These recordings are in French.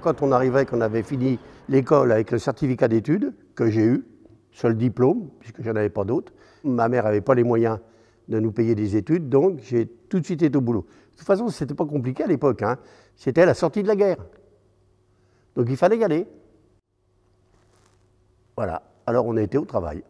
Quand on arrivait, qu'on avait fini l'école avec le certificat d'études que j'ai eu, seul diplôme, puisque je n'en avais pas d'autres, ma mère n'avait pas les moyens de nous payer des études, donc j'ai tout de suite été au boulot. De toute façon, ce n'était pas compliqué à l'époque, hein. C'était la sortie de la guerre. Donc il fallait y aller. Voilà, alors on a été au travail.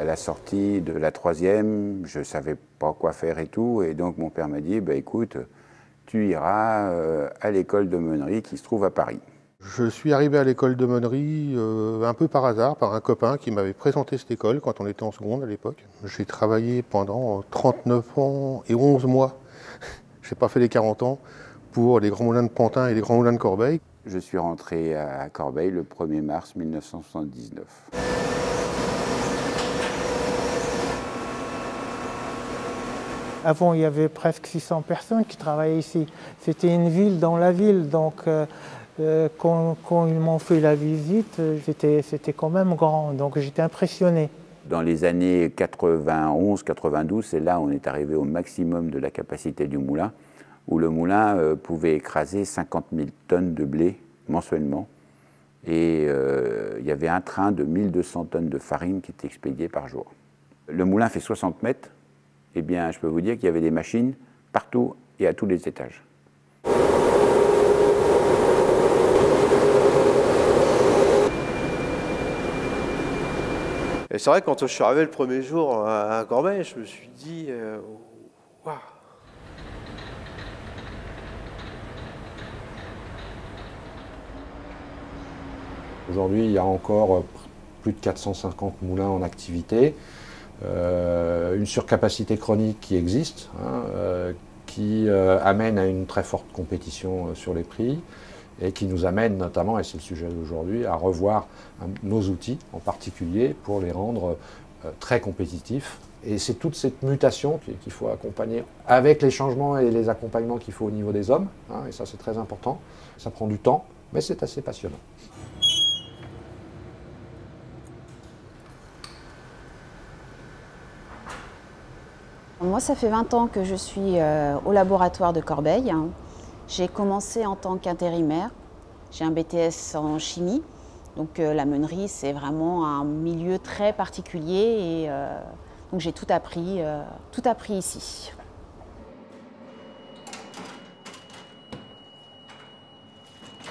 À la sortie de la troisième, je ne savais pas quoi faire et tout, et donc mon père m'a dit, bah, écoute, tu iras à l'école de meunerie qui se trouve à Paris. Je suis arrivé à l'école de meunerie un peu par hasard, par un copain qui m'avait présenté cette école quand on était en seconde à l'époque. J'ai travaillé pendant 39 ans et 11 mois, je n'ai pas fait les 40 ans, pour les grands moulins de Pantin et les grands moulins de Corbeil. Je suis rentré à Corbeil le 1er mars 1979. Avant, il y avait presque 600 personnes qui travaillaient ici. C'était une ville dans la ville, donc quand ils m'ont fait la visite, c'était quand même grand, donc j'étais impressionné. Dans les années 91-92, c'est là où on est arrivé au maximum de la capacité du moulin, où le moulin pouvait écraser 50 000 tonnes de blé mensuellement. Et il y avait un train de 1200 tonnes de farine qui était expédié par jour. Le moulin fait 60 mètres. Eh bien, je peux vous dire qu'il y avait des machines partout et à tous les étages. Et c'est vrai que quand je suis arrivé le premier jour à Corbeil, je me suis dit, waouh! Aujourd'hui, il y a encore plus de 450 moulins en activité. Une surcapacité chronique qui existe, qui amène à une très forte compétition sur les prix et qui nous amène notamment, et c'est le sujet d'aujourd'hui, à revoir nos outils en particulier pour les rendre très compétitifs. Et c'est toute cette mutation qu'il faut accompagner avec les changements et les accompagnements qu'il faut au niveau des hommes, et ça c'est très important. Ça prend du temps, mais c'est assez passionnant. Moi, ça fait 20 ans que je suis au laboratoire de Corbeil. J'ai commencé en tant qu'intérimaire. J'ai un BTS en chimie. Donc la meunerie, c'est vraiment un milieu très particulier et donc j'ai tout appris ici.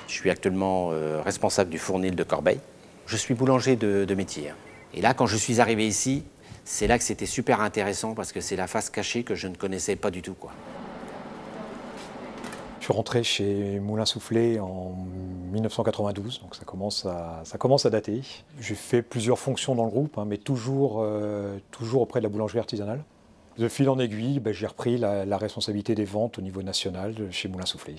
Je suis actuellement responsable du fournil de Corbeil. Je suis boulanger de métier. Et là, quand je suis arrivé ici, c'est là que c'était super intéressant parce que c'est la face cachée que je ne connaissais pas du tout, quoi. Je suis rentré chez Moulin Soufflé en 1992, donc ça commence à dater. J'ai fait plusieurs fonctions dans le groupe, mais toujours auprès de la boulangerie artisanale. De fil en aiguille, j'ai repris la responsabilité des ventes au niveau national chez Moulin Soufflé.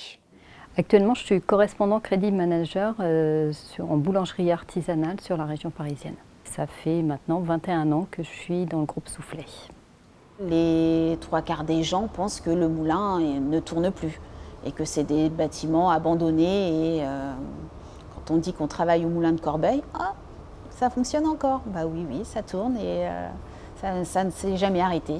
Actuellement, je suis correspondant crédit manager en boulangerie artisanale sur la région parisienne. Ça fait maintenant 21 ans que je suis dans le groupe Soufflé. Les 3/4 des gens pensent que le moulin ne tourne plus et que c'est des bâtiments abandonnés. Et quand on dit qu'on travaille au moulin de Corbeil, ah, ça fonctionne encore. Bah oui, ça tourne et ça ne s'est jamais arrêté.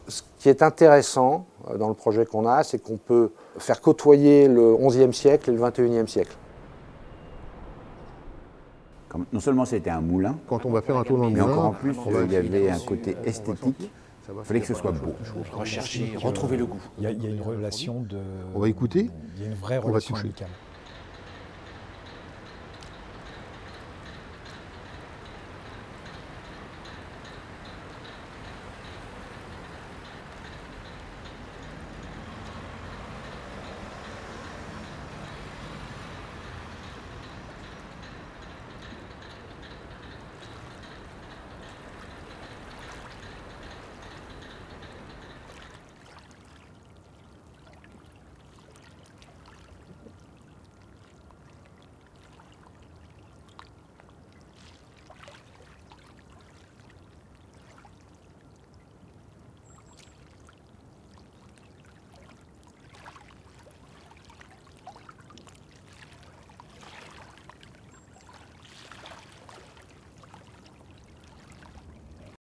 Ce qui est intéressant dans le projet qu'on a, c'est qu'on peut faire côtoyer le XIe siècle et le XXIe siècle. Non seulement c'était un moulin, Quand on va faire un tour dans le mais moulin, encore en plus, il y avait un côté esthétique. Il fallait que ce soit beau. Rechercher, retrouver le goût. Il y a une relation de... on va écouter, Il y a une vraie on va relation toucher. amicale.